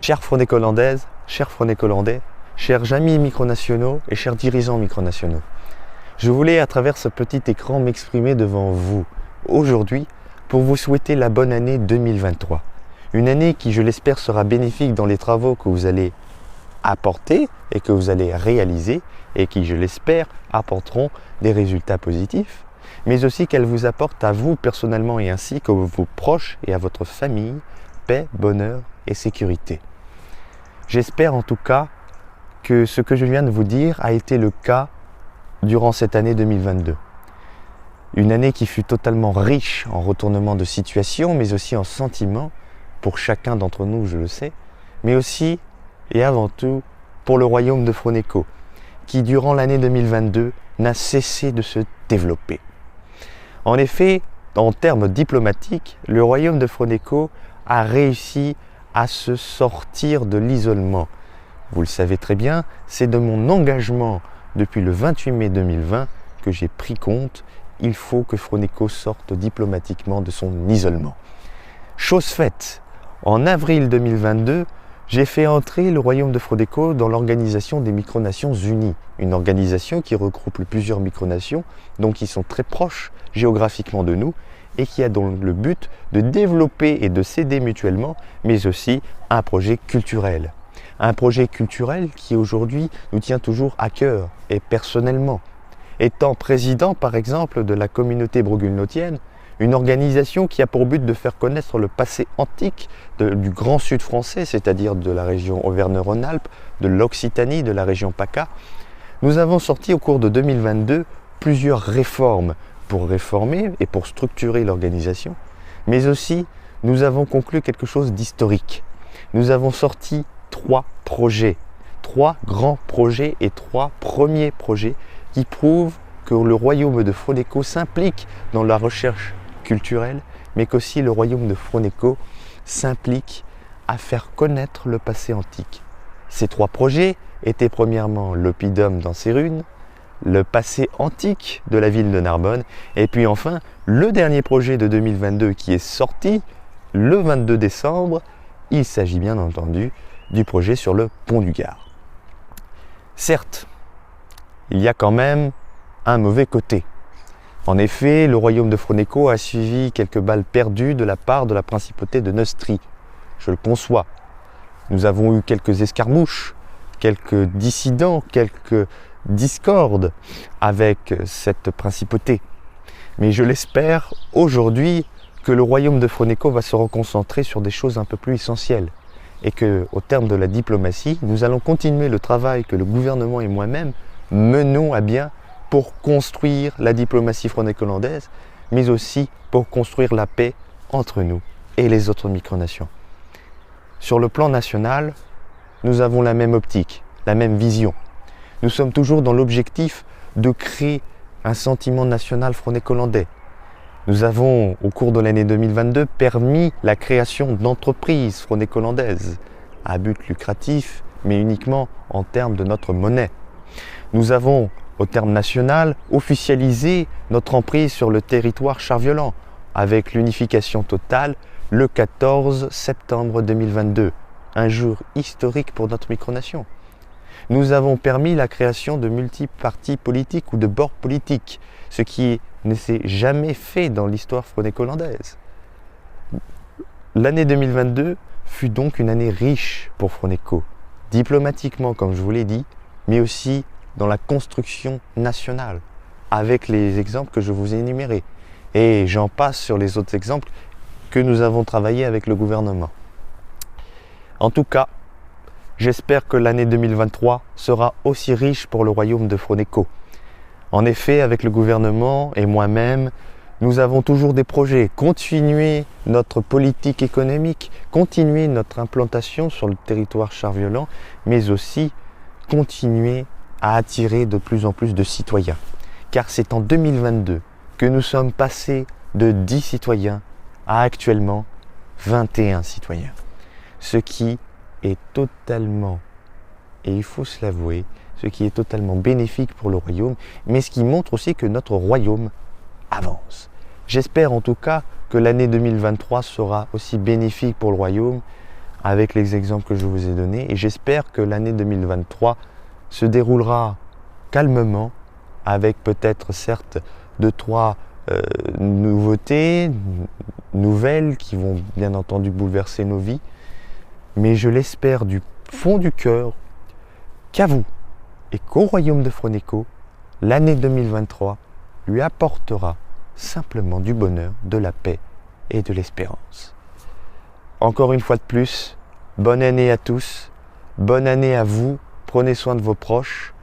Chères Fronécolandaises, chers Fronécolandais, chers amis micronationaux et chers dirigeants micronationaux, je voulais à travers ce petit écran m'exprimer devant vous aujourd'hui pour vous souhaiter la bonne année 2023. Une année qui, je l'espère, sera bénéfique dans les travaux que vous allez apporter et que vous allez réaliser et qui, je l'espère, apporteront des résultats positifs, mais aussi qu'elle vous apporte à vous personnellement et ainsi qu'à vos proches et à votre famille paix, bonheur et sécurité. J'espère en tout cas que ce que je viens de vous dire a été le cas durant cette année 2022. Une année qui fut totalement riche en retournements de situation, mais aussi en sentiments, pour chacun d'entre nous, je le sais, mais aussi et avant tout pour le royaume de Fronéco, qui durant l'année 2022 n'a cessé de se développer. En effet, en termes diplomatiques, le royaume de Fronéco a réussi à se sortir de l'isolement. Vous le savez très bien, c'est de mon engagement depuis le 28 mai 2020 que j'ai pris compte. Il faut que Fronéco sorte diplomatiquement de son isolement. Chose faite, en avril 2022, j'ai fait entrer le royaume de Fronéco dans l'organisation des Micronations Unies, une organisation qui regroupe plusieurs micronations, donc qui sont très proches géographiquement de nous, et qui a donc le but de développer et de s'aider mutuellement, mais aussi un projet culturel. Un projet culturel qui aujourd'hui nous tient toujours à cœur, et personnellement. Étant président par exemple de la communauté broguelnotienne, une organisation qui a pour but de faire connaître le passé antique du Grand Sud français, c'est-à-dire de la région Auvergne-Rhône-Alpes, de l'Occitanie, de la région PACA, nous avons sorti au cours de 2022 plusieurs réformes pour réformer et pour structurer l'organisation, mais aussi nous avons conclu quelque chose d'historique. Nous avons sorti 3 projets, 3 grands projets et 3 premiers projets qui prouvent que le royaume de Fronéco s'implique dans la recherche culturelle, mais qu'aussi le royaume de Fronéco s'implique à faire connaître le passé antique. Ces 3 projets étaient premièrement l'oppidum dans ses ruines, le passé antique de la ville de Narbonne, et puis enfin le dernier projet de 2022 qui est sorti le 22 décembre, il s'agit bien entendu du projet sur le pont du Gard. Certes, il y a quand même un mauvais côté. En effet, le royaume de Fronéco a suivi quelques balles perdues de la part de la principauté de Neustrie. Je le conçois. Nous avons eu quelques escarmouches, quelques dissidents, quelques discordes avec cette principauté. Mais je l'espère aujourd'hui que le royaume de Fronéco va se reconcentrer sur des choses un peu plus essentielles et qu'au terme de la diplomatie, nous allons continuer le travail que le gouvernement et moi-même menons à bien pour construire la diplomatie fronécolandaise, mais aussi pour construire la paix entre nous et les autres micronations. Sur le plan national, nous avons la même optique, la même vision. Nous sommes toujours dans l'objectif de créer un sentiment national fronécolandais. Nous avons, au cours de l'année 2022, permis la création d'entreprises fronécolandaises à but lucratif, mais uniquement en termes de notre monnaie. Nous avons, au terme national, officialisé notre emprise sur le territoire Char-Violent avec l'unification totale le 14 septembre 2022, un jour historique pour notre micronation. Nous avons permis la création de multipartis politiques ou de bords politiques, ce qui ne s'est jamais fait dans l'histoire fronécolandaise. L'année 2022 fut donc une année riche pour Fronéco, diplomatiquement comme je vous l'ai dit, mais aussi dans la construction nationale, avec les exemples que je vous ai énumérés. Et j'en passe sur les autres exemples que nous avons travaillé avec le gouvernement. En tout cas, j'espère que l'année 2023 sera aussi riche pour le royaume de Fronéco. En effet, avec le gouvernement et moi-même, nous avons toujours des projets. Continuer notre politique économique, continuer notre implantation sur le territoire Char-Violent, mais aussi continuer à attirer de plus en plus de citoyens. Car c'est en 2022 que nous sommes passés de 10 citoyens à actuellement 21 citoyens. Ce qui est totalement, et il faut se l'avouer, ce qui est totalement bénéfique pour le royaume, mais ce qui montre aussi que notre royaume avance. J'espère en tout cas que l'année 2023 sera aussi bénéfique pour le royaume avec les exemples que je vous ai donnés. Et j'espère que l'année 2023 se déroulera calmement, avec peut-être certes 2-3 nouveautés, nouvelles qui vont bien entendu bouleverser nos vies. Mais je l'espère du fond du cœur qu'à vous et qu'au royaume de Phronéko, l'année 2023 lui apportera simplement du bonheur, de la paix et de l'espérance. Encore une fois de plus, bonne année à tous, bonne année à vous, prenez soin de vos proches.